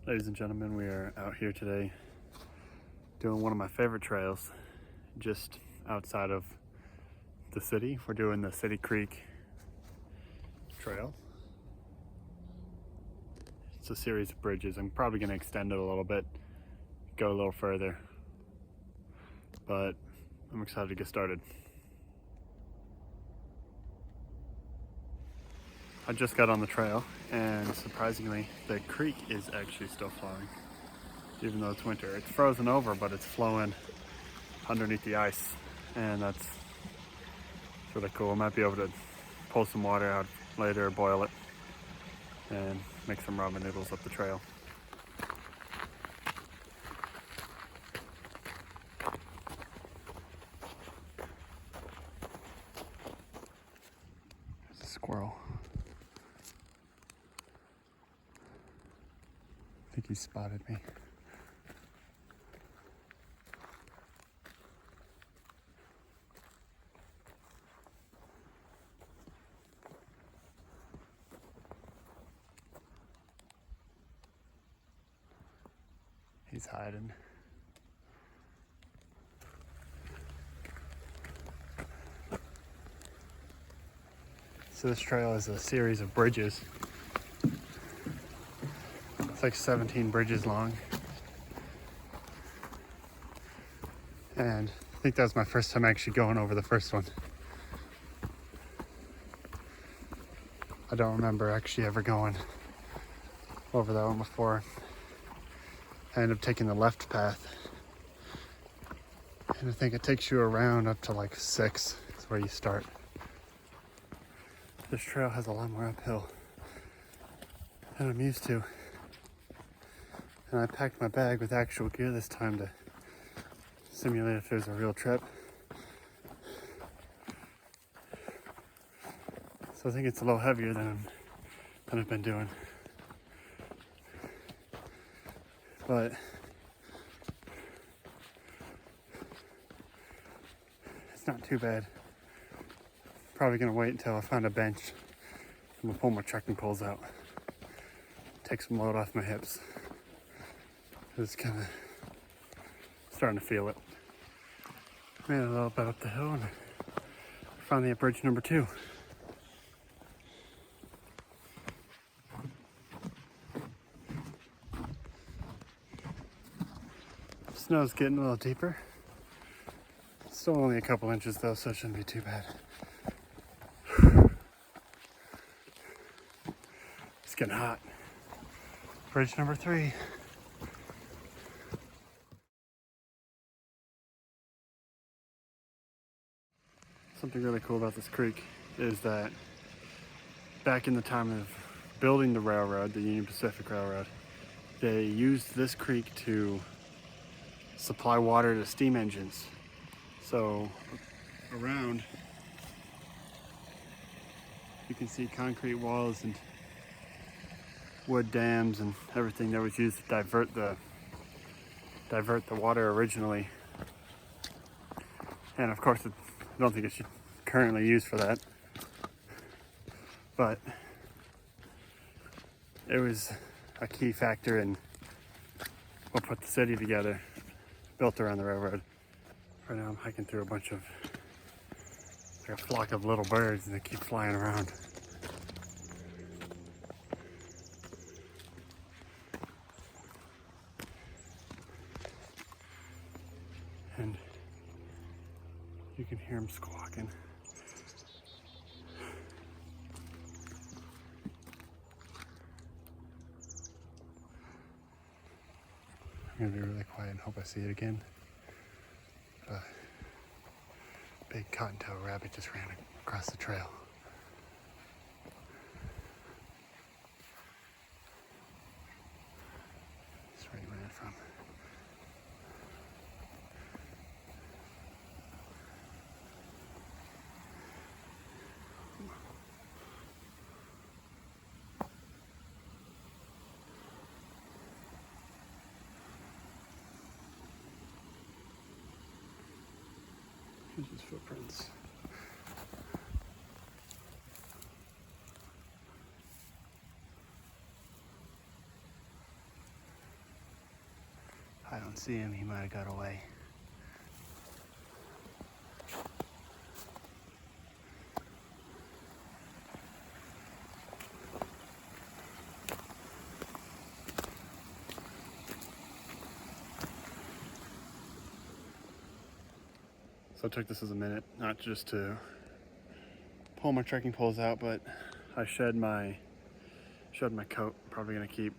Ladies and gentlemen, we are out here today doing one of my favorite trails just outside of the city. We're doing the City Creek Trail. It's a series of bridges. I'm probably going to extend it a little bit, go a little further, but I'm excited to get started. I just got on the trail and surprisingly the creek is actually still flowing even though it's winter. It's frozen over, but it's flowing underneath the ice, and that's really cool. I might be able to pull some water out later, boil it, and make some ramen noodles up the trail. There's a squirrel. I think he spotted me. He's hiding. So this trail is a series of bridges. It's like 17 bridges long. And I think that was my first time actually going over the first one. I don't remember actually ever going over that one before. I ended up taking the left path. And I think it takes you around up to like 6 is where you start. This trail has a lot more uphill than I'm used to. And I packed my bag with actual gear this time to simulate if there's a real trip. So I think it's a little heavier than I've been doing. But it's not too bad. Probably gonna wait until I find a bench. I'm gonna pull my trekking poles out, take some load off my hips. It's kind of starting to feel it. Made it a little bit up the hill and finally at bridge number 2. Snow's getting a little deeper. Still only a couple inches though, so it shouldn't be too bad. It's getting hot. Bridge number 3. Something really cool about this creek is that back in the time of building the railroad, the Union Pacific Railroad, they used this creek to supply water to steam engines. So around you can see concrete walls and wood dams and everything that was used to divert the water originally. And of course, I don't think it's currently used for that, but it was a key factor in what put the city together, built around the railroad. Right now I'm hiking through like a flock of little birds, and they keep flying around. And you can hear them squawking. I'm gonna be really quiet and hope I see it again. A big cottontail rabbit just ran across the trail. That's where he ran from. Here's his footprints. don't see him, he might have got away. So I took this as a minute, not just to pull my trekking poles out, but I shed my coat. Probably gonna keep,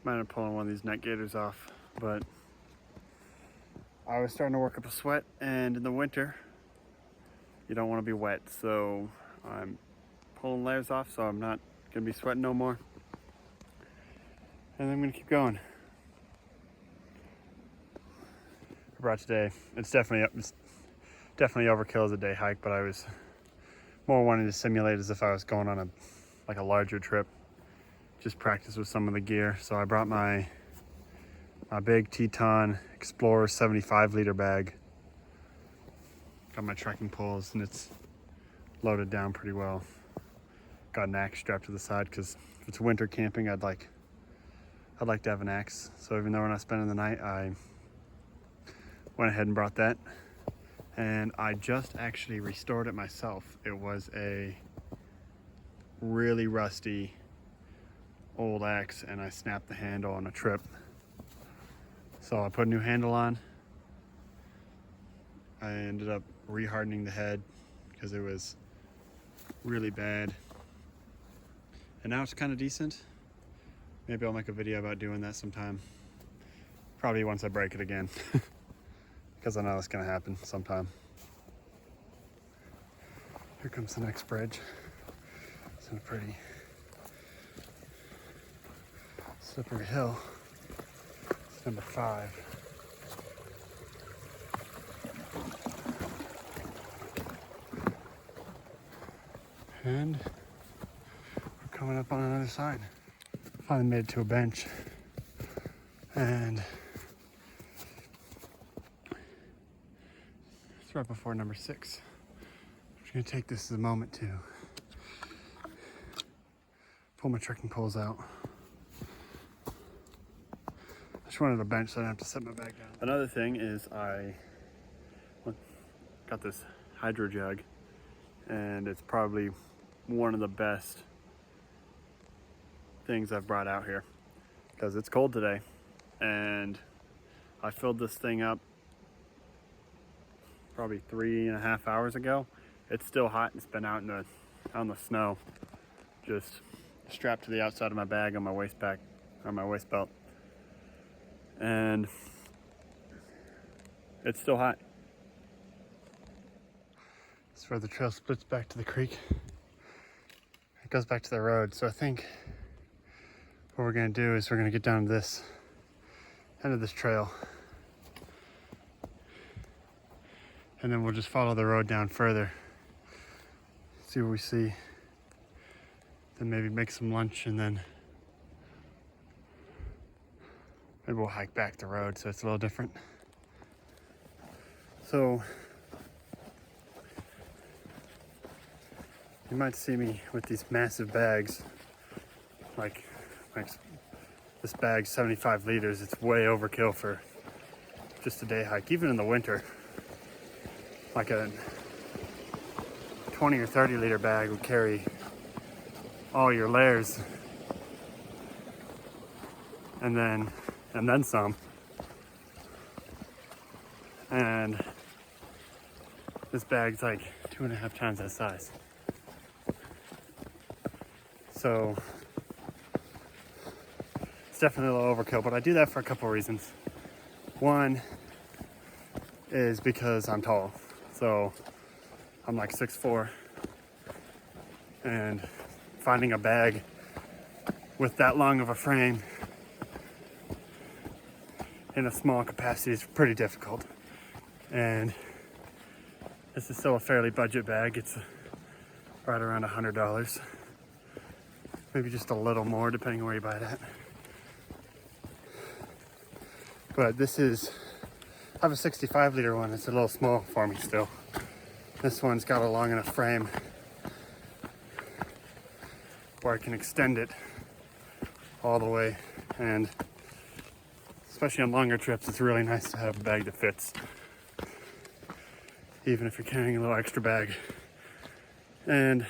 might end up pulling one of these neck gaiters off, but I was starting to work up a sweat, and in the winter, you don't want to be wet, so I'm pulling layers off, so I'm not gonna be sweating no more, and I'm gonna keep going. I brought today, it's definitely overkill as a day hike, but I was more wanting to simulate as if I was going on a larger trip, just practice with some of the gear. So I brought my big Teton Explorer 75-liter bag. Got my trekking poles, and it's loaded down pretty well. Got an axe strapped to the side because if it's winter camping, I'd like to have an axe. So even though we're not spending the night, I went ahead and brought that. And I just actually restored it myself. It was a really rusty old axe, and I snapped the handle on a trip. So I put a new handle on. I ended up rehardening the head because it was really bad. And now it's kind of decent. Maybe I'll make a video about doing that sometime. Probably once I break it again. Because I know it's gonna happen sometime. Here comes the next bridge. It's in a pretty slippery hill. It's number 5. And we're coming up on another side. Finally made it to a bench. And it's right before number 6. I'm just gonna take this as a moment to pull my trekking poles out. I just wanted a bench so I didn't have to set my bag down. Another thing is I got this hydro jug, and it's probably one of the best things I've brought out here because it's cold today, and I filled this thing up probably 3.5 hours ago. It's still hot. It's been out in the snow, just strapped to the outside of my bag on my waist belt, and it's still hot. This is where the trail splits back to the creek. It goes back to the road. So I think what we're gonna do is we're gonna get down to this end of this trail, and then we'll just follow the road down further, see what we see, then maybe make some lunch, and then maybe we'll hike back the road so it's a little different. So you might see me with these massive bags, like this bag's 75 liters. It's way overkill for just a day hike, even in the winter. Like a 20 or 30 liter bag would carry all your layers and then some. And this bag's like 2.5 times that size. So it's definitely a little overkill, but I do that for a couple of reasons. One is because I'm tall. So I'm like 6'4", and finding a bag with that long of a frame in a small capacity is pretty difficult. And this is still a fairly budget bag. It's right around $100. Maybe just a little more depending on where you buy it at. But this is, I have a 65 liter one. It's a little small for me still. This one's got a long enough frame where I can extend it all the way, and it's especially on longer trips, it's really nice to have a bag that fits, even if you're carrying a little extra bag. And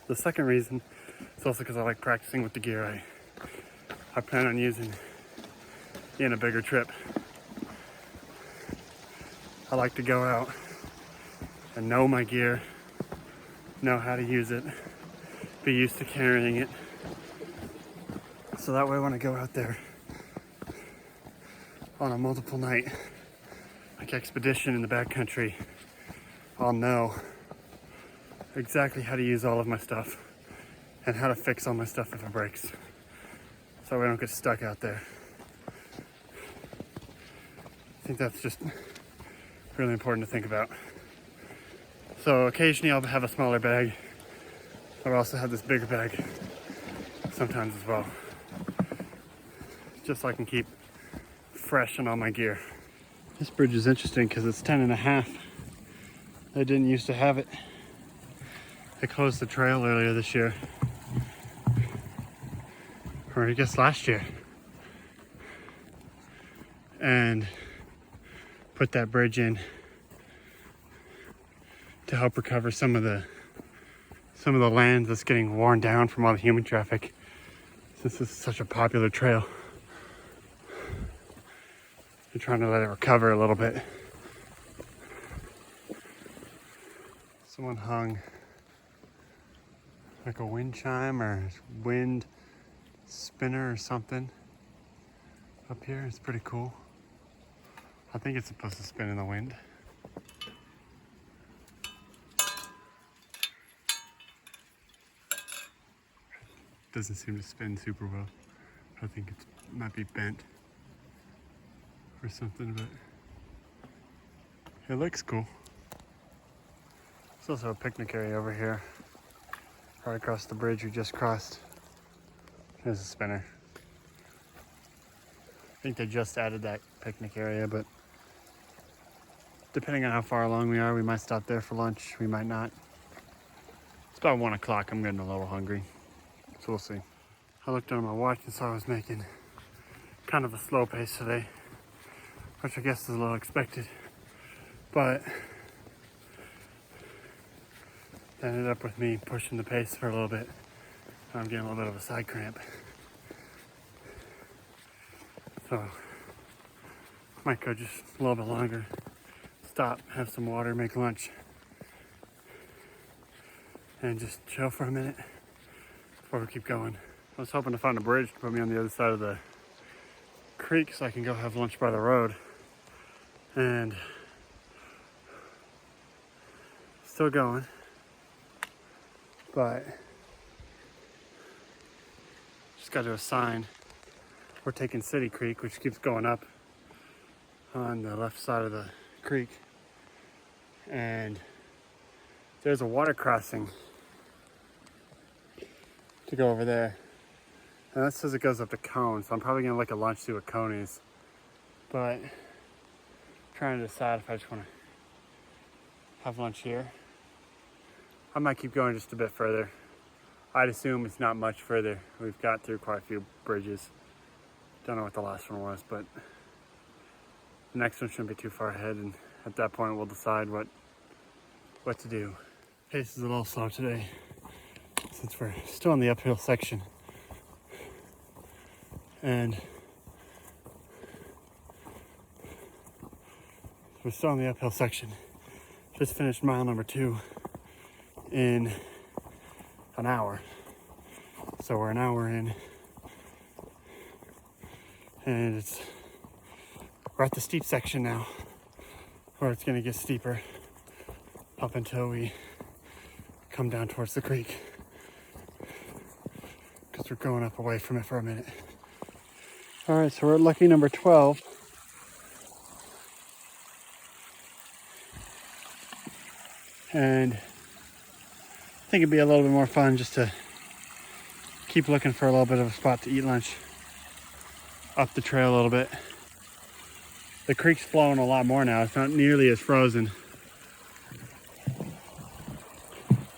the second reason is also because I like practicing with the gear I plan on using in a bigger trip. I like to go out and know my gear, know how to use it, be used to carrying it. So that way when I go out there on a multiple night, like expedition in the backcountry, I'll know exactly how to use all of my stuff and how to fix all my stuff if it breaks, so I don't get stuck out there. I think that's just really important to think about. So occasionally I'll have a smaller bag. I'll also have this bigger bag sometimes as well, just so I can keep fresh on all my gear. This bridge is interesting because it's 10.5. They didn't used to have it. They closed the trail earlier this year, or I guess last year, and put that bridge in to help recover some of the land that's getting worn down from all the human traffic. This is such a popular trail. They're trying to let it recover a little bit. Someone hung like a wind chime or wind spinner or something up here. It's pretty cool. I think it's supposed to spin in the wind. Doesn't seem to spin super well. I think it might be bent or something, but it looks cool. There's also a picnic area over here, right across the bridge we just crossed. There's a spinner. I think they just added that picnic area, but depending on how far along we are, we might stop there for lunch, we might not. It's about 1 o'clock, I'm getting a little hungry, so we'll see. I looked on my watch and saw I was making kind of a slow pace today, which I guess is a little expected, but it ended up with me pushing the pace for a little bit. I'm getting a little bit of a side cramp. So, might go just a little bit longer, stop, have some water, make lunch, and just chill for a minute before we keep going. I was hoping to find a bridge to put me on the other side of the creek so I can go have lunch by the road. And still going, but just got to a sign. We're taking City Creek, which keeps going up on the left side of the creek, and there's a water crossing to go over there, and that says it goes up to Cone, so I'm probably gonna look at lunch, see what Cone is, but I'm trying to decide if I just want to have lunch here. I might keep going just a bit further. I'd assume it's not much further. We've got through quite a few bridges. Don't know what the last one was, but the next one shouldn't be too far ahead, and at that point we'll decide what to do. Pace is a little slow today since we're still in the uphill section, and we're still in the uphill section. Just finished mile number 2 in an hour, so we're an hour in, and we're at the steep section now, where it's going to get steeper up until we come down towards the creek, because we're going up away from it for a minute. All right, so we're at lucky number 12. And I think it'd be a little bit more fun just to keep looking for a little bit of a spot to eat lunch up the trail a little bit. The creek's flowing a lot more now. It's not nearly as frozen.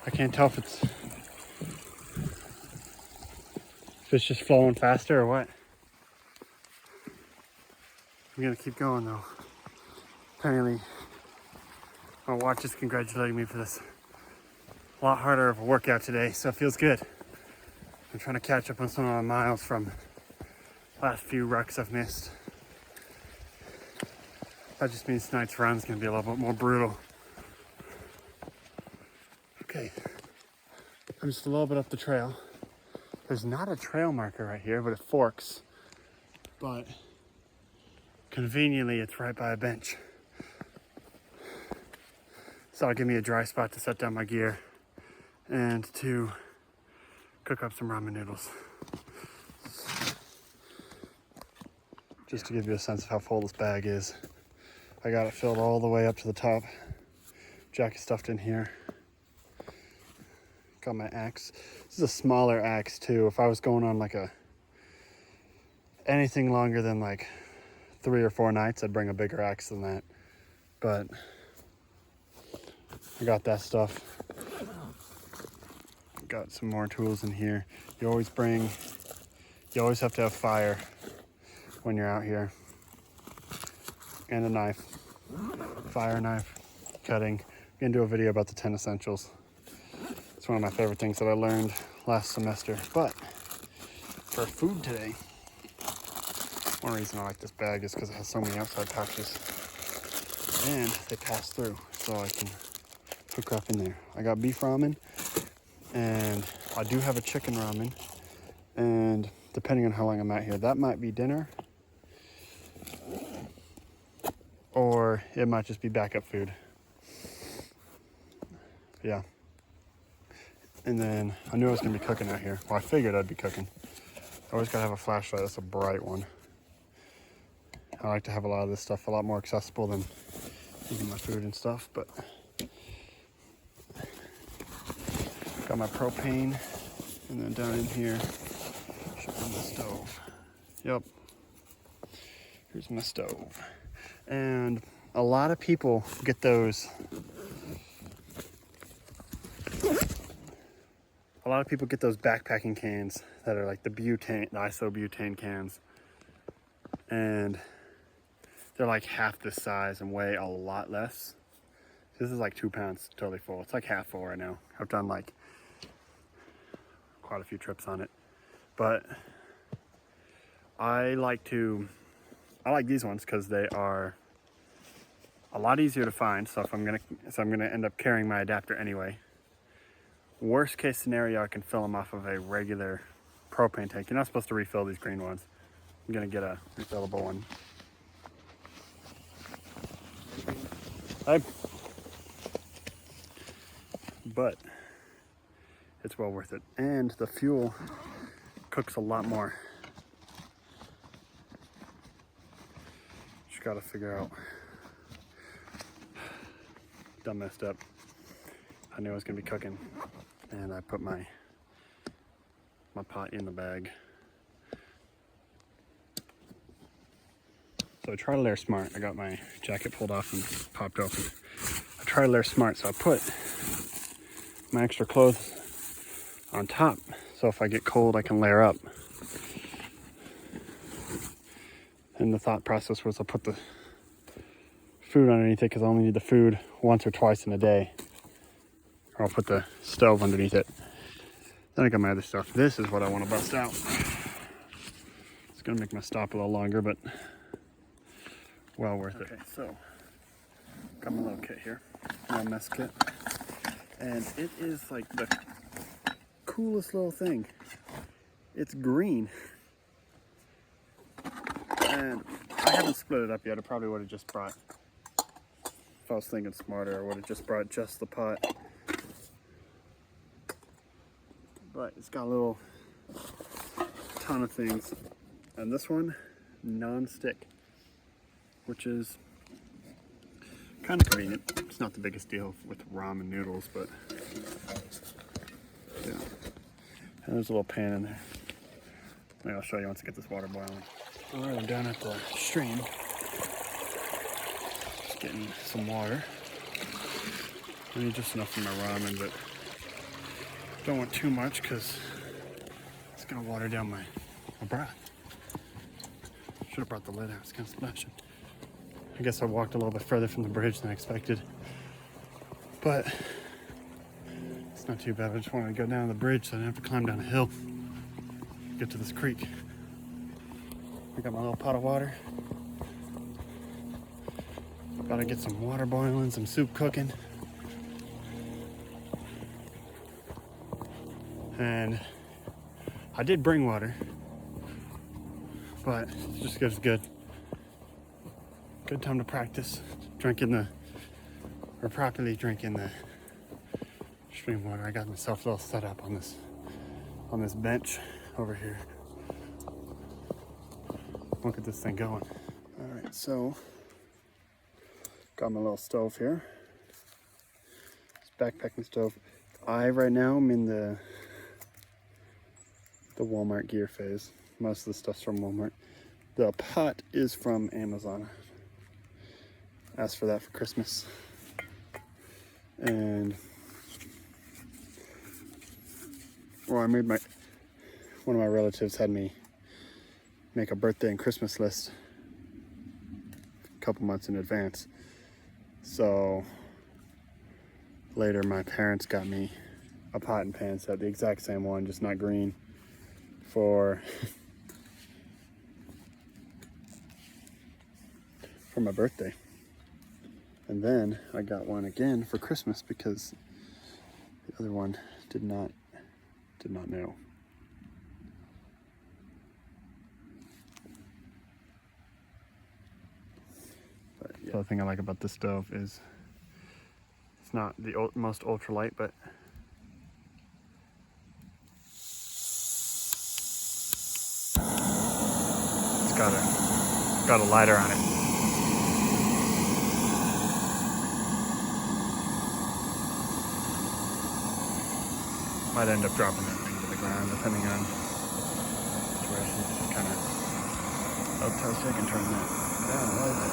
I can't tell if it's just flowing faster or what. I'm gonna keep going though. Apparently, my watch is congratulating me for this. A lot harder of a workout today, so it feels good. I'm trying to catch up on some of my miles from last few rucks I've missed. That just means tonight's run is gonna be a little bit more brutal. Okay, I'm just a little bit up the trail. There's not a trail marker right here, but it forks. But conveniently, it's right by a bench. So it'll give me a dry spot to set down my gear and to cook up some ramen noodles. Just to give you a sense of how full this bag is. I got it filled all the way up to the top. Jacket stuffed in here. Got my axe. This is a smaller axe too. If I was going on like anything longer than like 3 or 4 nights, I'd bring a bigger axe than that. But I got that stuff. Got some more tools in here. You always have to have fire when you're out here. And a knife. Fire knife, cutting. I'm gonna do a video about the 10 essentials. It's one of my favorite things that I learned last semester. But for food today, one reason I like this bag is because it has so many outside pouches. And they pass through, so I can cook up in there. I got beef ramen, and I do have a chicken ramen. And depending on how long I'm out here, that might be dinner, or it might just be backup food. Yeah. And then I knew I was gonna be cooking out here. Well, I figured I'd be cooking. I always gotta have a flashlight. That's a bright one. I like to have a lot of this stuff a lot more accessible than eating my food and stuff, but got my propane, and then down in here, on the stove. Yep. Here's my stove. And a lot of people get those. A lot of people get those backpacking cans that are like the isobutane cans. And they're like half this size and weigh a lot less. This is like 2 pounds, totally full. It's like half full right now. I've done like quite a few trips on it. But I like these ones because they are a lot easier to find. So I'm gonna end up carrying my adapter anyway. Worst case scenario, I can fill them off of a regular propane tank. You're not supposed to refill these green ones. I'm gonna get a refillable one. But it's well worth it. And the fuel cooks a lot more. Just gotta figure out. Done messed up. I knew I was gonna be cooking, and I put my pot in the bag. So I try to layer smart. I got my jacket pulled off and popped open. I try to layer smart, so I put my extra clothes on top, so if I get cold, I can layer up. And the thought process was I'll put the food underneath it because I only need the food once or twice in a day. Or I'll put the stove underneath it. Then I got my other stuff. This is what I want to bust out. It's gonna make my stop a little longer, but well worth it. Okay, so got my little kit here, my mess kit, and it is like the coolest little thing. It's green, and I haven't split it up yet. I probably would have just brought, if I was thinking smarter, I would have just brought just the pot. But it's got a little ton of things, and this one, non-stick, which is kind of convenient. It's not the biggest deal with ramen noodles, but yeah. And there's a little pan in there. Maybe I'll show you once I get this water boiling. All right, I'm down at the stream. Just getting some water. I need just enough for my ramen, but don't want too much because it's gonna water down my breath. Should have brought the lid out. It's kind of splashing. I guess I walked a little bit further from the bridge than I expected, but it's not too bad. I just wanted to go down the bridge so I didn't have to climb down a hill, get to this creek. I got my little pot of water. About to get some water boiling, some soup cooking. And I did bring water, but it's just as good. Good time to practice properly drinking the stream water. I got myself a little set up on this bench over here. Look at this thing going. All right, so got my little stove here. It's backpacking stove. Right now I'm in the Walmart gear phase. Most of the stuff's from Walmart. The pot is from Amazon. Asked for that for Christmas. And well, one of my relatives had me make a birthday and Christmas list a couple months in advance. So later my parents got me a pot and pan set, the exact same one, just not green, for my birthday. And then I got one again for Christmas because the other one did not know. But yeah. The other thing I like about this stove is it's not the most ultralight, but it's got a lighter on it. Might end up dropping that thing to the ground depending on the situation. Just kind of, I'll tell so I can turn that down a little bit.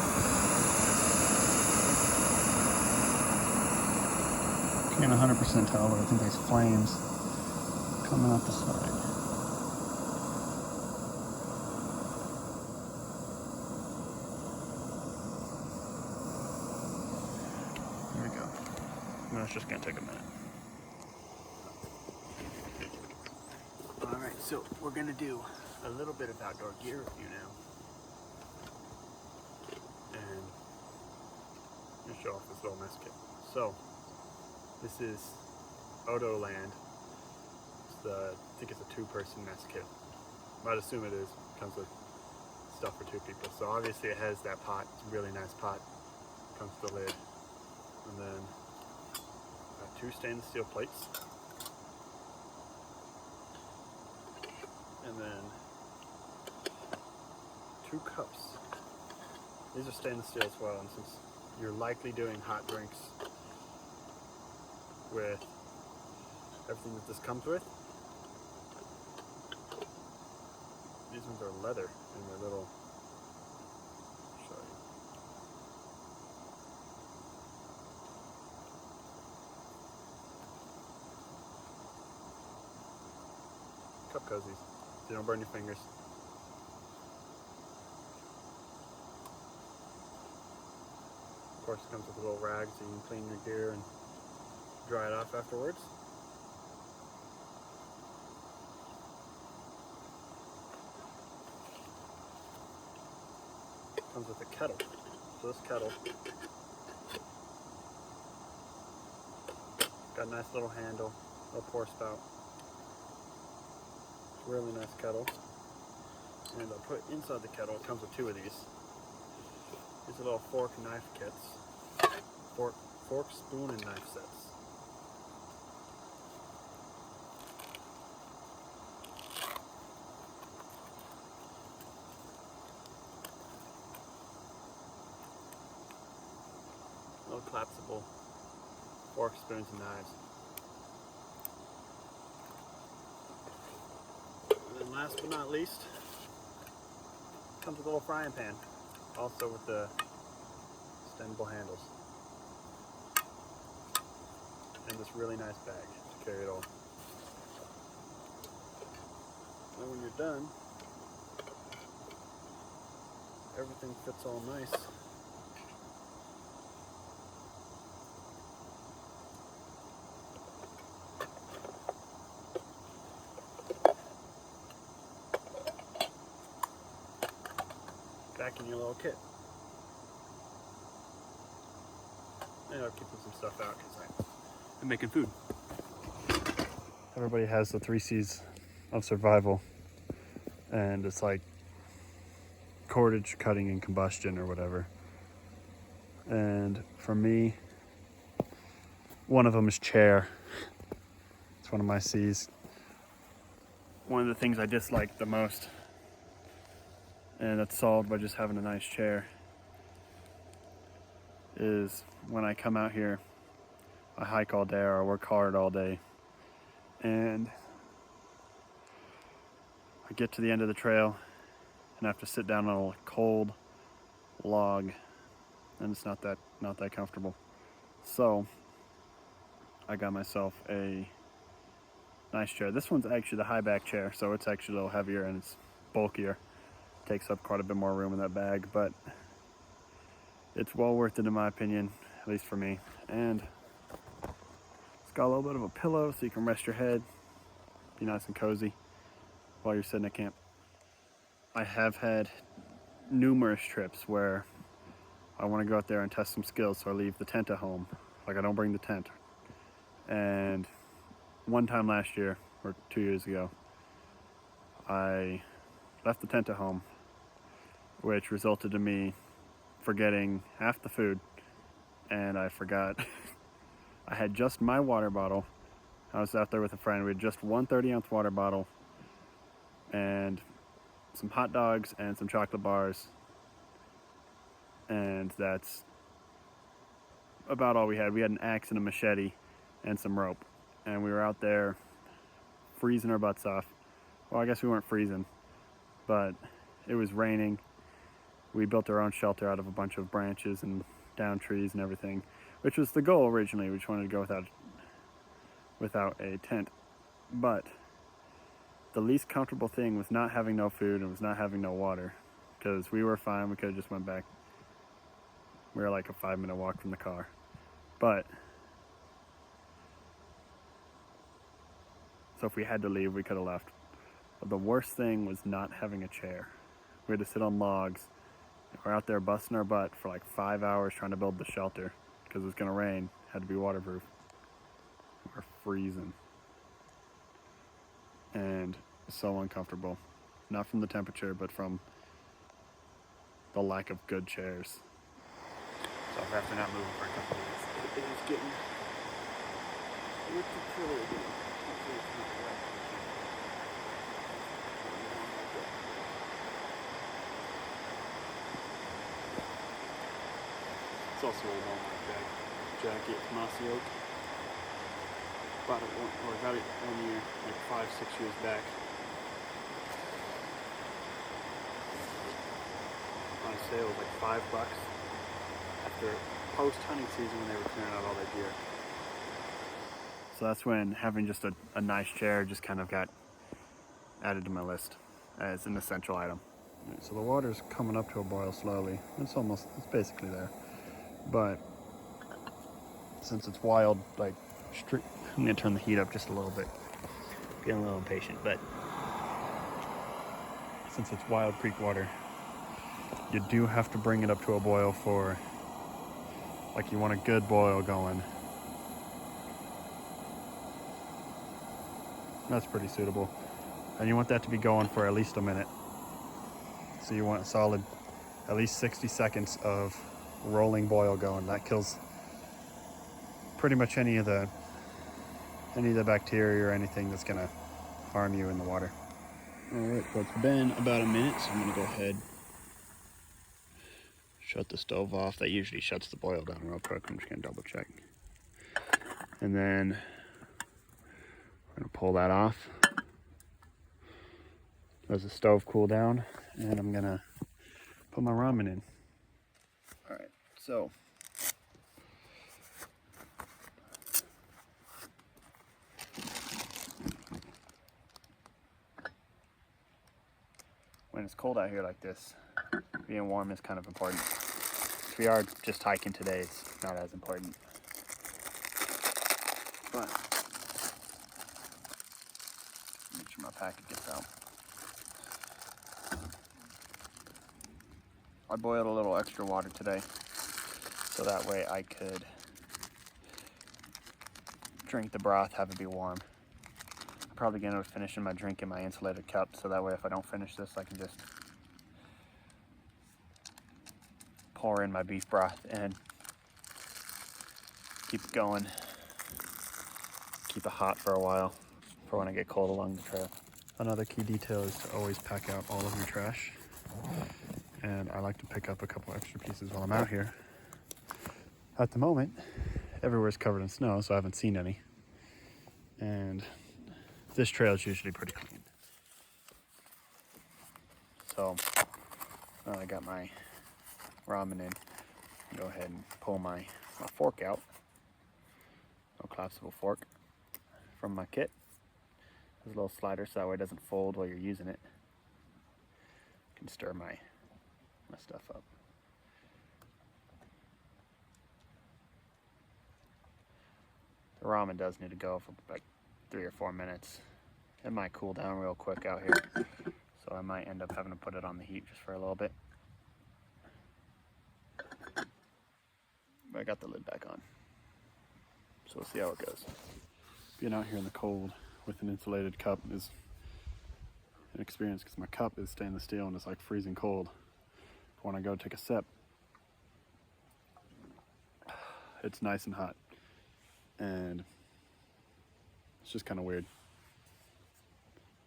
Can't 100% tell, but I think there's flames coming out the side. There we go. And that's just gonna take a minute. Alright, so we're gonna do a little bit of outdoor gear review now. And I'm gonna show off this little mess kit. So, this is Odo Land. I think it's a 2-person mess kit. I'd assume it is. It comes with stuff for 2 people. So obviously it has that pot. It's a really nice pot. Comes with the lid. And then 2 stainless steel plates. And then 2 cups. These are stainless steel as well, and since you're likely doing hot drinks with everything that this comes with, these ones are leather and they're little. I'll show you. Cup cozies, so you don't burn your fingers. Of course, it comes with a little rag so you can clean your gear and dry it off afterwards. It comes with a kettle. So this kettle got a nice little handle, little pour spout. Really nice kettle. And I'll put inside the kettle, it comes with 2 of these. These are little fork and knife kits. Fork, spoon, and knife sets. Little collapsible forks, spoons, and knives. And then last but not least, comes with a little frying pan, also with the extendable handles. And this really nice bag to carry it all. And when you're done, everything fits all nice packing your little kit. And I'm keeping some stuff out because I'm making food. Everybody has the 3 C's of survival, and it's like cordage, cutting, and combustion or whatever. And for me, one of them is chair. It's one of my C's. One of the things I dislike the most, and that's solved by just having a nice chair, is when I come out here, I hike all day or I work hard all day, and I get to the end of the trail and I have to sit down on a cold log, and it's not that comfortable. So I got myself a nice chair. This one's actually the high back chair, so it's actually a little heavier and it's bulkier. Takes up quite a bit more room in that bag, but it's well worth it in my opinion, at least for me. And it's got a little bit of a pillow so you can rest your head, be nice and cozy while you're sitting at camp. I have had numerous trips where I want to go out there and test some skills, so I leave the tent at home. Like, I don't bring the tent. And one time last year, or 2 years ago, I left the tent at home, which resulted in me forgetting half the food, and I forgot I had just my water bottle. I was out there with a friend. We had just one 30-ounce water bottle and some hot dogs and some chocolate bars, and that's about all we had. We had an axe and a machete and some rope, and we were out there freezing our butts off. Well, I guess we weren't freezing, but it was raining. We built our own shelter out of a bunch of branches and down trees and everything, which was the goal originally. We just wanted to go without a tent. But the least comfortable thing was not having no food and was not having no water, because we were fine. We could have just went back. We were like a 5-minute walk from the car. But so if we had to leave, we could have left. But the worst thing was not having a chair. We had to sit on logs. We're out there busting our butt for like 5 hours trying to build the shelter because it was going to rain. It had to be waterproof. We're freezing. And so uncomfortable. Not from the temperature, but from the lack of good chairs. So after not moving for a couple of weeks, it is getting chilly again. It's also a Walmart jacket. It's mossy oak. Got it 1 year, like 5-6 years back. On sale, was like $5 after post-hunting season when they were clearing out all their gear. So that's when having just a nice chair just kind of got added to my list as an essential item. Right, so the water's coming up to a boil slowly. It's basically there. But since it's wild, like I'm gonna turn the heat up just a little bit. Getting a little impatient, but since it's wild creek water, you do have to bring it up to a boil for, like, you want a good boil going. That's pretty suitable. And you want that to be going for at least a minute. So you want a solid, at least 60 seconds of rolling boil going. That kills pretty much any of the bacteria or anything that's gonna harm you in the water. All right, well, it's been about a minute, so I'm gonna go ahead, shut the stove off. That usually shuts the boil down real quick. I'm just gonna double check. And then we're gonna pull that off. Let the stove cool down, and I'm gonna put my ramen in. All right, so when it's cold out here like this, being warm is kind of important. If we are just hiking today, it's not as important. But make sure my packet gets out. I boiled a little extra water today, so that way I could drink the broth, have it be warm. I'm probably gonna end up finishing my drink in my insulated cup, so that way if I don't finish this, I can just pour in my beef broth and keep it going. Keep it hot for a while for when I get cold along the trail. Another key detail is to always pack out all of your trash. And I like to pick up a couple extra pieces while I'm out here. At the moment, everywhere's covered in snow, so I haven't seen any. And this trail is usually pretty clean. So, I got my ramen in. Go ahead and pull my fork out. A collapsible fork from my kit. There's a little slider so that way it doesn't fold while you're using it. I can stir my stuff up. The ramen does need to go for about 3 or 4 minutes. It might cool down real quick out here, so I might end up having to put it on the heat just for a little bit. But I got the lid back on, so we'll see how it goes. Being out here in the cold with an insulated cup is an experience because my cup is stainless steel and it's like freezing cold. When I go take a sip, it's nice and hot, and it's just kind of weird.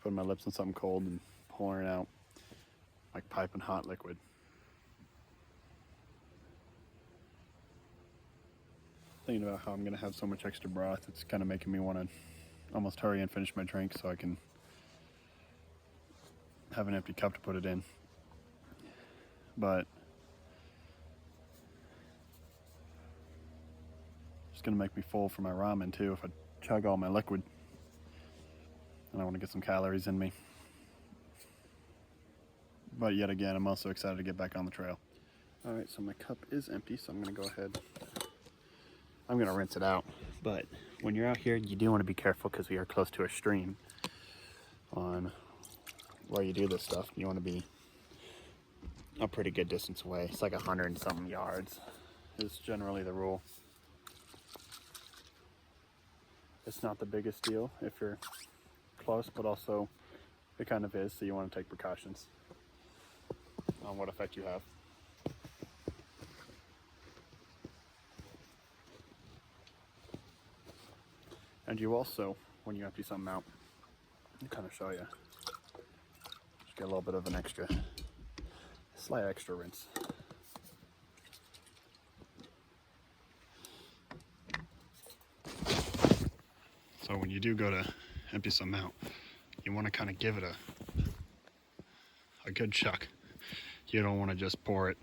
Putting my lips on something cold and pouring out like piping hot liquid. Thinking about how I'm gonna have so much extra broth, it's kind of making me want to almost hurry and finish my drink so I can have an empty cup to put it in. But it's gonna make me full for my ramen too if I chug all my liquid. And I want to get some calories in me. But yet again, I'm also excited to get back on the trail. All right, so my cup is empty, so I'm gonna go ahead. I'm gonna rinse it out. But when you're out here, you do want to be careful because we are close to a stream on where you do this stuff. You want to be a pretty good distance away. It's like 100 and something yards is generally the rule. It's not the biggest deal if you're close, but also it kind of is, so you want to take precautions on what effect you have. And you also, when you empty something out, I'll kind of show you, just get a little bit of an extra, slight extra rinse. So when you do go to empty something out, you want to kind of give it a good chuck. You don't want to just pour it.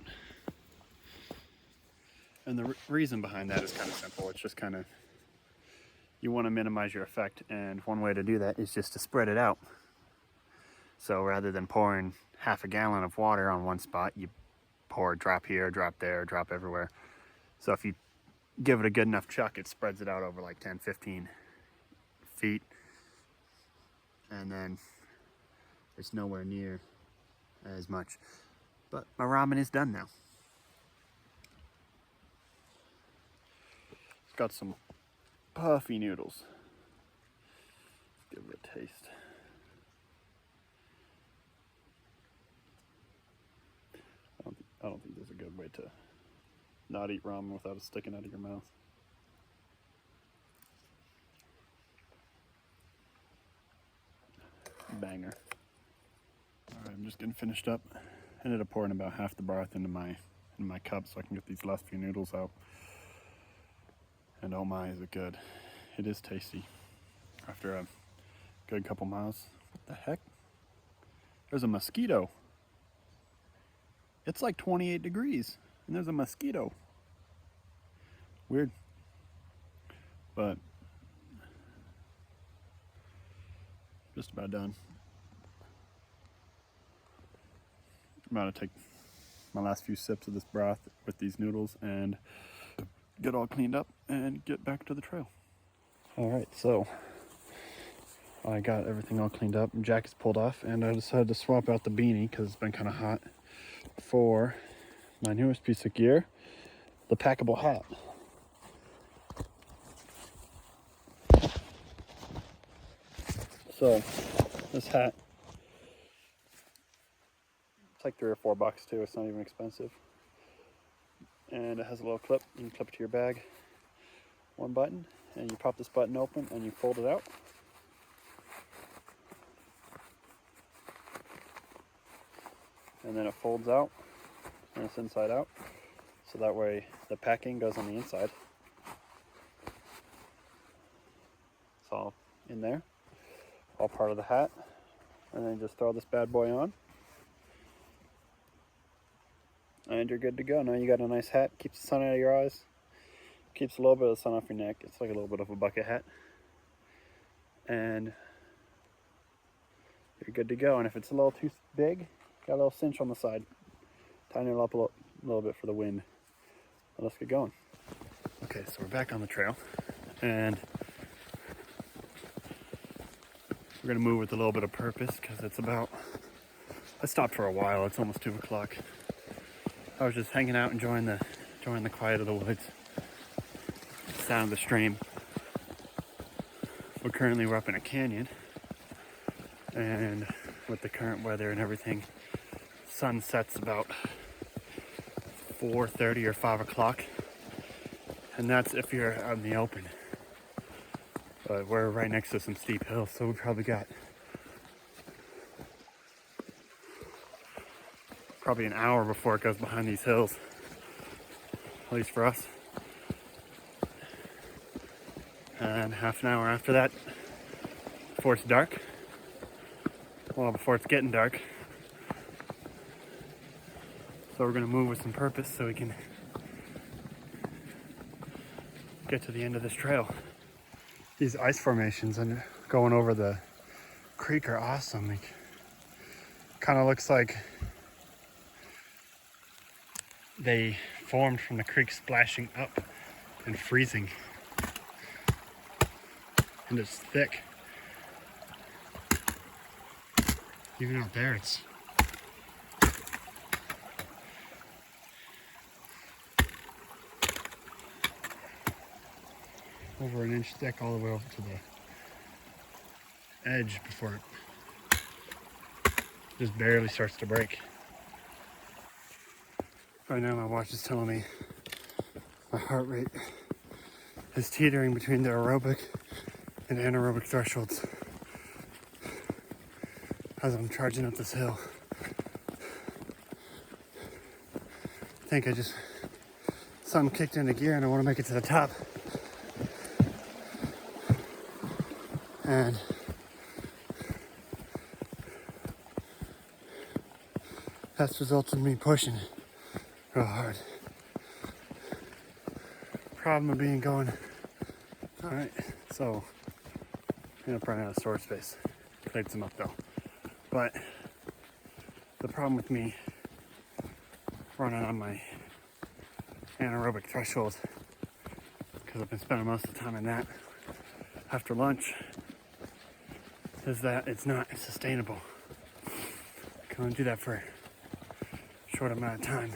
And the reason behind that is kind of simple. It's just kind of, you want to minimize your effect, and one way to do that is just to spread it out. So rather than pouring half a gallon of water on one spot, you pour a drop here, drop there, drop everywhere. So if you give it a good enough chuck, it spreads it out over like 10, 15 feet. And then it's nowhere near as much. But my ramen is done now. It's got some puffy noodles. Let's give it a taste. I don't think there's a good way to not eat ramen without it sticking out of your mouth. Banger. Alright, I'm just getting finished up. Ended up pouring about half the broth into my cup so I can get these last few noodles out. And oh my, is it good. It is tasty. After a good couple miles. What the heck? There's a mosquito. It's like 28 degrees and there's a mosquito. Weird. But just about done. I'm about to take my last few sips of this broth with these noodles and get all cleaned up and get back to the trail. All right, so I got everything all cleaned up and jacket's pulled off, and I decided to swap out the beanie because it's been kind of hot for my newest piece of gear, the packable hat. So this hat, it's like $3 or $4 too. It's not even expensive. And it has a little clip. You can clip it to your bag. One button, and you pop this button open and you fold it out. And then it folds out and it's inside out. So that way the packing goes on the inside. It's all in there, all part of the hat. And then just throw this bad boy on. And you're good to go. Now you got a nice hat, keeps the sun out of your eyes, keeps a little bit of the sun off your neck. It's like a little bit of a bucket hat. And you're good to go. And if it's a little too big, got a little cinch on the side. Tighten it up a little bit for the wind. And let's get going. Okay, so we're back on the trail. And we're gonna move with a little bit of purpose because it's about, I stopped for a while. It's almost 2 o'clock. I was just hanging out, enjoying the quiet of the woods, the sound of the stream. We're up in a canyon, and with the current weather and everything, sun sets about 4:30 or 5 o'clock, and that's if you're out in the open. But we're right next to some steep hills, so we probably got an hour before it goes behind these hills, at least for us. And half an hour after that, before it's dark. Well, before it's getting dark. So we're gonna move with some purpose so we can get to the end of this trail. These ice formations and going over the creek are awesome. It kind of looks like they formed from the creek splashing up and freezing. And it's thick. Even out there, it's over an inch thick all the way over to the edge before it just barely starts to break. Right now my watch is telling me my heart rate is teetering between the aerobic and anaerobic thresholds as I'm charging up this hill. I think something kicked into gear and I want to make it to the top. And that's resulted in me pushing real hard. Problem of being going. Alright, so I'm gonna run out of storage space. Played some up though. But the problem with me running on my anaerobic threshold, because I've been spending most of the time in that after lunch, is that it's not sustainable. I can only do that for a short amount of time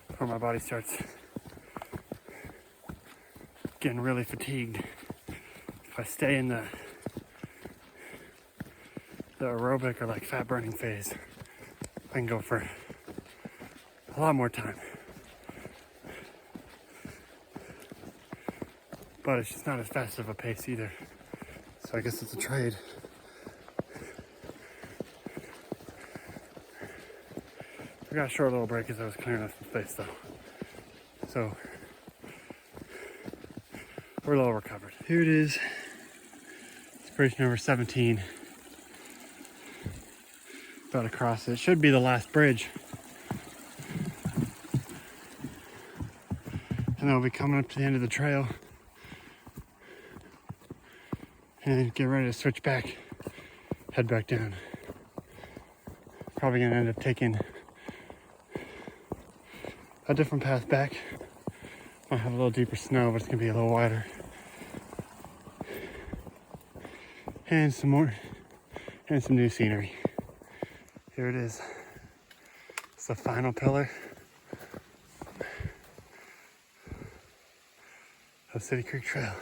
before my body starts getting really fatigued. If I stay in the aerobic or like fat burning phase, I can go for a lot more time. But it's just not as fast of a pace either. So I guess it's a trade. I got a short little break as I was clearing up some space though. So we're a little recovered. Here it is. It's bridge number 17. About to cross it. It should be the last bridge. And then we'll be coming up to the end of the trail. And get ready to switch back. Head back down. Probably gonna end up taking a different path back. Might have a little deeper snow, but it's gonna be a little wider. And some more, and some new scenery. Here it is. It's the final pillar City Creek Trail.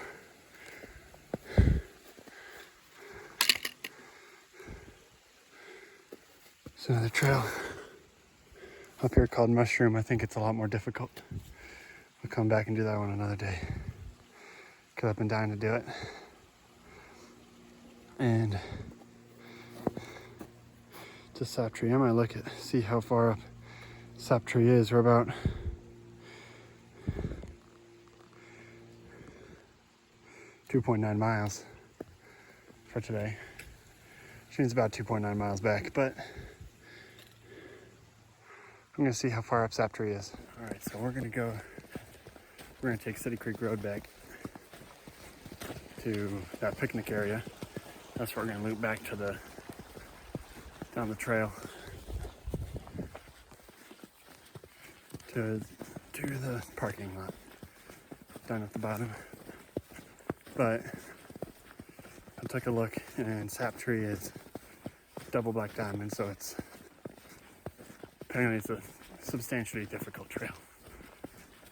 It's another trail up here called Mushroom. I think it's a lot more difficult. We'll come back and do that one another day, because I've been dying to do it. And to Sap Tree, I might look at, see how far up Sap Tree is. We're about 2.9 miles for today. Which means about 2.9 miles back, but I'm gonna see how far up Sap Tree is. All right, so we're gonna take City Creek Road back to that picnic area. That's where we're gonna loop back to down the trail to the parking lot down at the bottom. But I took a look, and Sap Tree is double black diamond, so apparently it's a substantially difficult trail.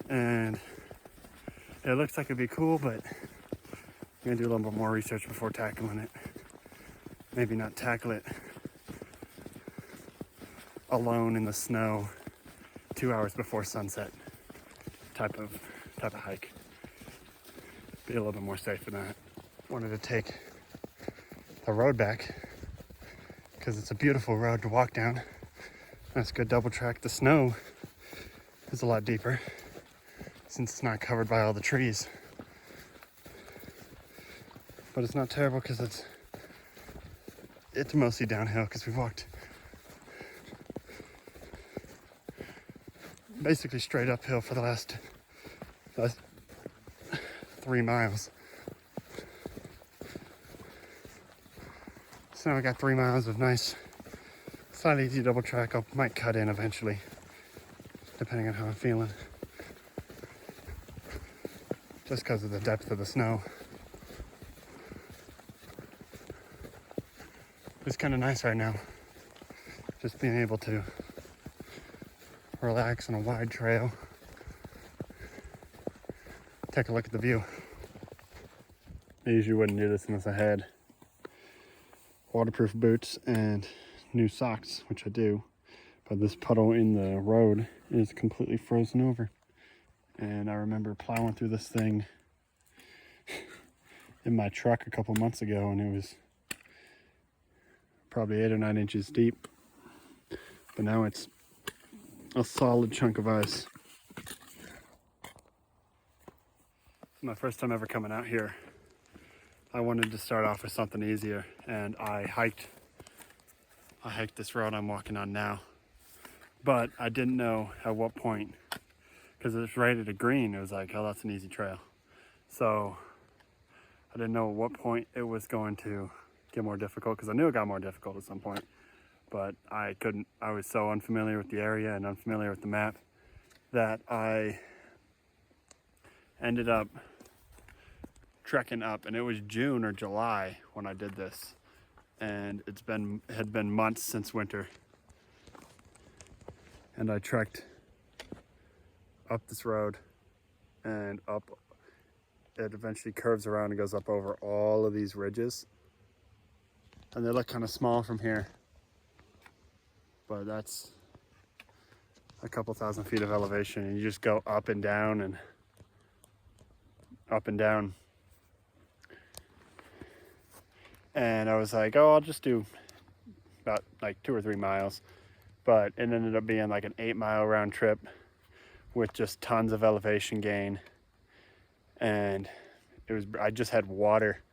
And it looks like it'd be cool, but I'm gonna do a little bit more research before tackling it. Maybe not tackle it alone in the snow 2 hours before sunset type of hike. Be a little bit more safe than that. Wanted to take the road back because it's a beautiful road to walk down. That's good double track. The snow is a lot deeper since it's not covered by all the trees. But it's not terrible because it's mostly downhill, because we walked basically straight uphill for the last 3 miles. So now I got 3 miles of nice, slightly easy double track. I might cut in eventually, depending on how I'm feeling, just because of the depth of the snow. It's kind of nice right now, just being able to relax on a wide trail, take a look at the view. I usually wouldn't do this unless I had waterproof boots and new socks, which I do, but this puddle in the road is completely frozen over. And I remember plowing through this thing in my truck a couple months ago, and it was probably 8 or 9 inches deep, but now it's a solid chunk of ice. It's my first time ever coming out here. I wanted to start off with something easier, and I hiked this road I'm walking on now, but I didn't know at what point, because it was rated a green. It was like, oh, that's an easy trail. So I didn't know at what point it was going to get more difficult, because I knew it got more difficult at some point, but I was so unfamiliar with the area and unfamiliar with the map that I ended up trekking up, and it was June or July when I did this, and had been months since winter, and I trekked up this road and up. It eventually curves around and goes up over all of these ridges, and they look kind of small from here, but that's a couple thousand feet of elevation, and you just go up and down and up and down. And I was like, oh, I'll just do about like 2 or 3 miles, but it ended up being like an 8-mile round trip with just tons of elevation gain. And I just had water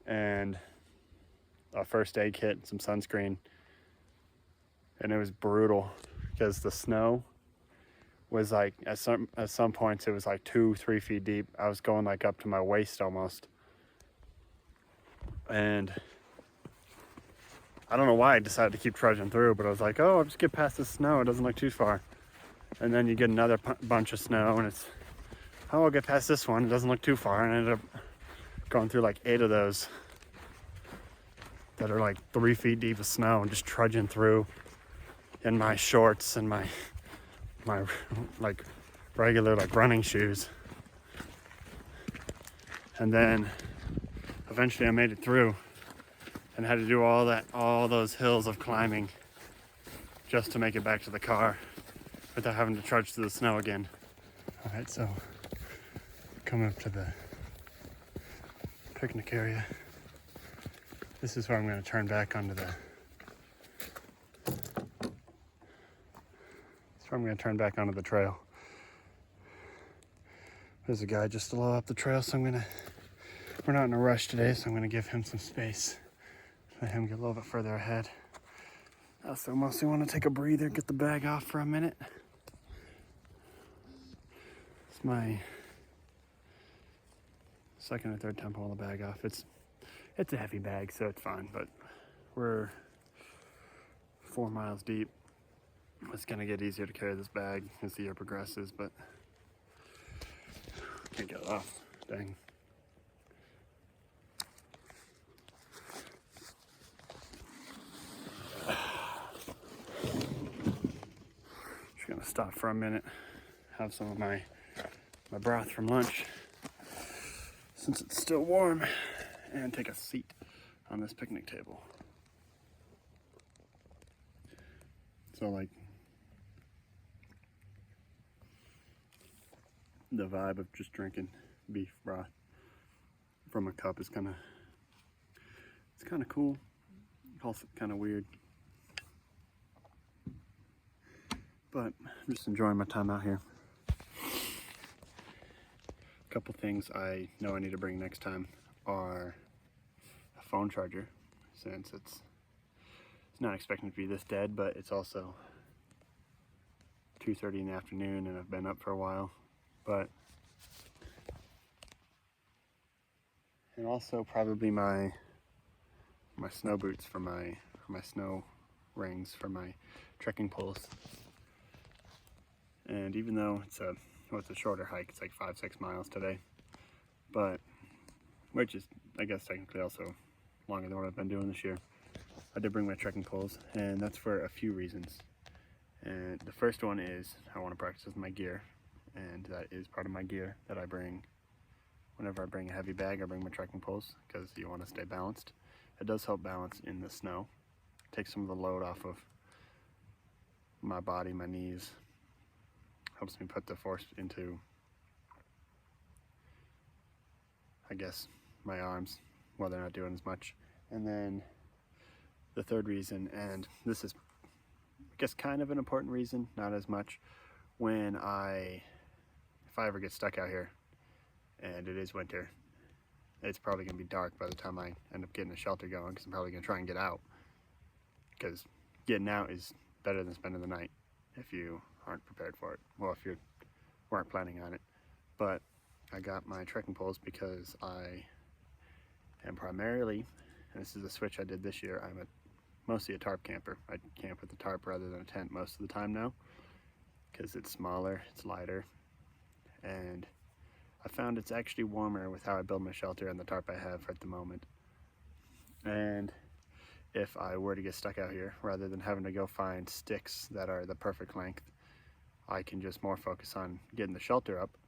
and a first aid kit and some sunscreen, and it was brutal because the snow was like, at some points it was like 2-3 feet deep. I was going like up to my waist almost. And I don't know why I decided to keep trudging through, but I was like, oh, I'll just get past the snow. It doesn't look too far. And then you get another bunch of snow, and it's, oh, I'll get past this one. It doesn't look too far. And I ended up going through like 8 of those that are like 3 feet deep of snow, and just trudging through in my shorts and my like regular like running shoes. And then eventually I made it through and had to do all those hills of climbing just to make it back to the car without having to trudge through the snow again. All right, so coming up to the picnic area. This is where I'm going to turn back onto the. Trail. There's a guy just a little up the trail, so we're not in a rush today, so I'm gonna give him some space. Let him get a little bit further ahead. I also mostly want to take a breather, get the bag off for a minute. It's my second or third time pulling the bag off. It's a heavy bag, so it's fine, but we're 4 miles deep. It's gonna get easier to carry this bag as the year progresses, but can't get it off. Dang. Just gonna stop for a minute, have some of my broth from lunch since it's still warm, and take a seat on this picnic table. So like the vibe of just drinking beef broth from a cup is kind of cool, also kind of weird, but I'm just enjoying my time out here. A couple things I know I need to bring next time are a phone charger, since it's not expecting to be this dead, but it's also 2:30 in the afternoon and I've been up for a while. But and also probably my snow boots for my snow rings for my trekking poles. And even though it's a shorter hike, it's like 5-6 miles today, but which is I guess technically also longer than what I've been doing this year, I did bring my trekking poles, and that's for a few reasons. And the first one is I want to practice with my gear. And that is part of my gear that I bring. Whenever I bring a heavy bag, I bring my trekking poles because you want to stay balanced. It does help balance in the snow. Takes some of the load off of my body, my knees. Helps me put the force into, I guess, my arms while they're not doing as much. And then the third reason, and this is, I guess, kind of an important reason, not as much, if I ever get stuck out here and it is winter, it's probably going to be dark by the time I end up getting a shelter going, because I'm probably going to try and get out, because getting out is better than spending the night if you aren't prepared for it. Well, if you weren't planning on it. But I got my trekking poles because I am primarily, and this is a switch I did this year, I'm mostly a tarp camper. I camp with a tarp rather than a tent most of the time now, because it's smaller, it's lighter, and I found it's actually warmer with how I build my shelter and the tarp I have at the moment. And if I were to get stuck out here, rather than having to go find sticks that are the perfect length, I can just more focus on getting the shelter up,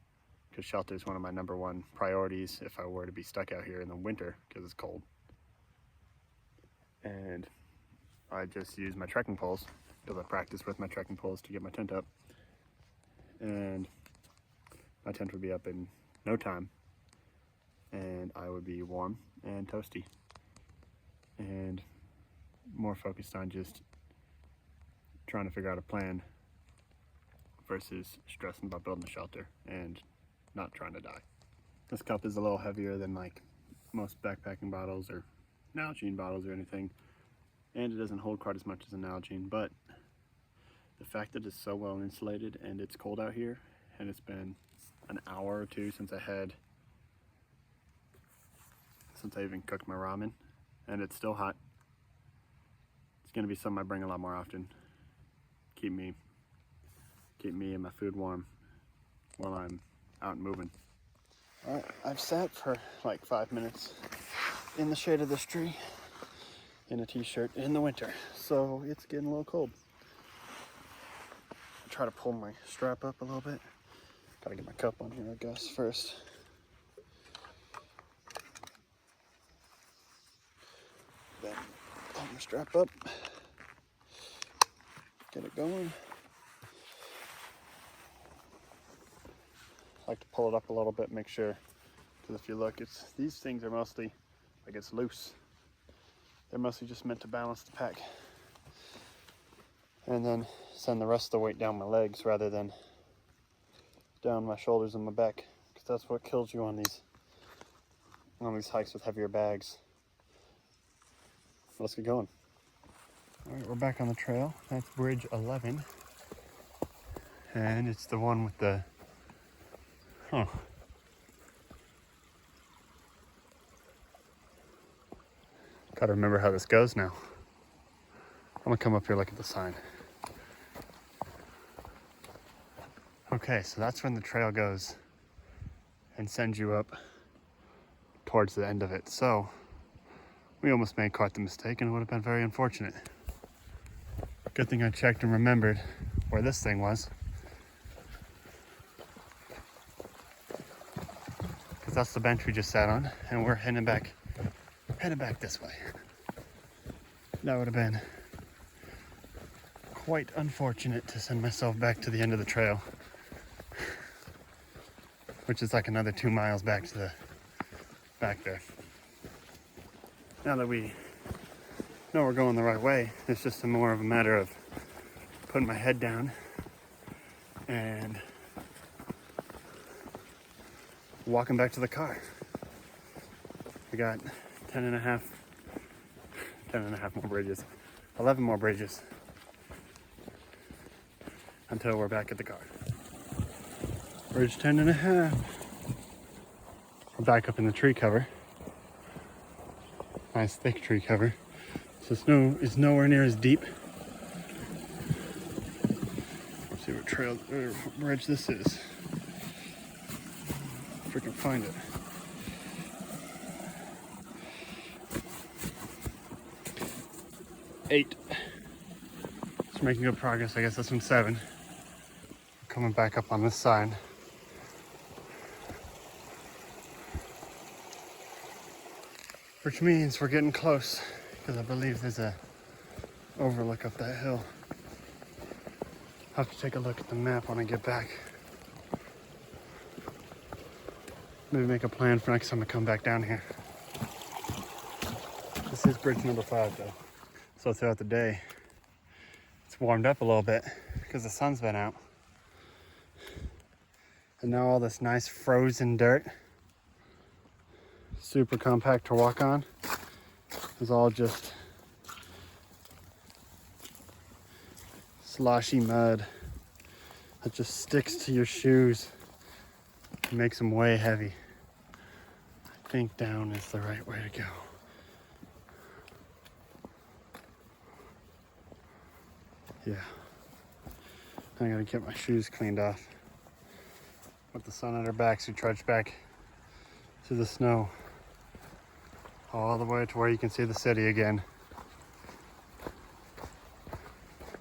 because shelter is one of my #1 priorities if I were to be stuck out here in the winter because it's cold. And I just use my trekking poles, because I practice with my trekking poles to get my tent up. And my tent would be up in no time, and I would be warm and toasty and more focused on just trying to figure out a plan versus stressing about building a shelter and not trying to die. This cup is a little heavier than like most backpacking bottles or Nalgene bottles or anything, and it doesn't hold quite as much as a Nalgene, but the fact that it's so well insulated and it's cold out here, and it's been an hour or two since I even cooked my ramen, and it's still hot. It's gonna be something I bring a lot more often. Keep me and my food warm while I'm out and moving. All right, I've sat for like 5 minutes in the shade of this tree in a t-shirt in the winter, so it's getting a little cold. I'll try to pull my strap up a little bit. Gotta get my cup on here, I guess, first. strap up, get it going. I like to pull it up a little bit, make sure, because if you look, these things are mostly, like, it's loose. They're mostly just meant to balance the pack. And then send the rest of the weight down my legs rather than down my shoulders and my back, because that's what kills you on these hikes with heavier bags. Let's get going. All right, we're back on the trail. That's bridge 11. And it's the one with the, Gotta remember how this goes now. I'm gonna come up here, look at the sign. Okay, so that's when the trail goes and sends you up towards the end of it. So we almost made quite the mistake, and it would have been very unfortunate. Good thing I checked and remembered where this thing was, because that's the bench we just sat on, and we're heading back this way. That would have been quite unfortunate to send myself back to the end of the trail, which is like another 2 miles back there. Now that we know we're going the right way, it's just more of a matter of putting my head down and walking back to the car. We got 10 and a half more bridges, 11 more bridges until we're back at the car. Bridge 10 and a half. We're back up in the tree cover. Nice thick tree cover. So snow is nowhere near as deep. Let's see what trail or bridge this is. If we can find it. Eight. It's making good progress. I guess this one's 7. Coming back up on this side. Which means we're getting close, because I believe there's a overlook up that hill. I'll have to take a look at the map when I get back. Maybe make a plan for next time I come back down here. This is bridge number 5 though. So throughout the day, it's warmed up a little bit because the sun's been out. And now all this nice frozen dirt, super compact to walk on, is all just sloshy mud that just sticks to your shoes and makes them way heavy. I think down is the right way to go. Yeah, I gotta get my shoes cleaned off. With the sun at our backs, we trudge back through the snow all the way to where you can see the city again.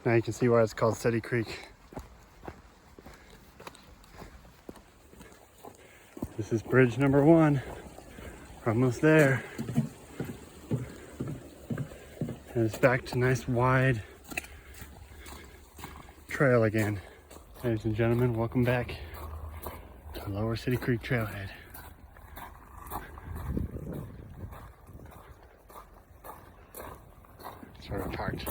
Now you can see why it's called City Creek. This is bridge number 1. We're almost there. And it's back to nice wide trail again. Ladies and gentlemen, welcome back to Lower City Creek Trailhead. That's where we're parked.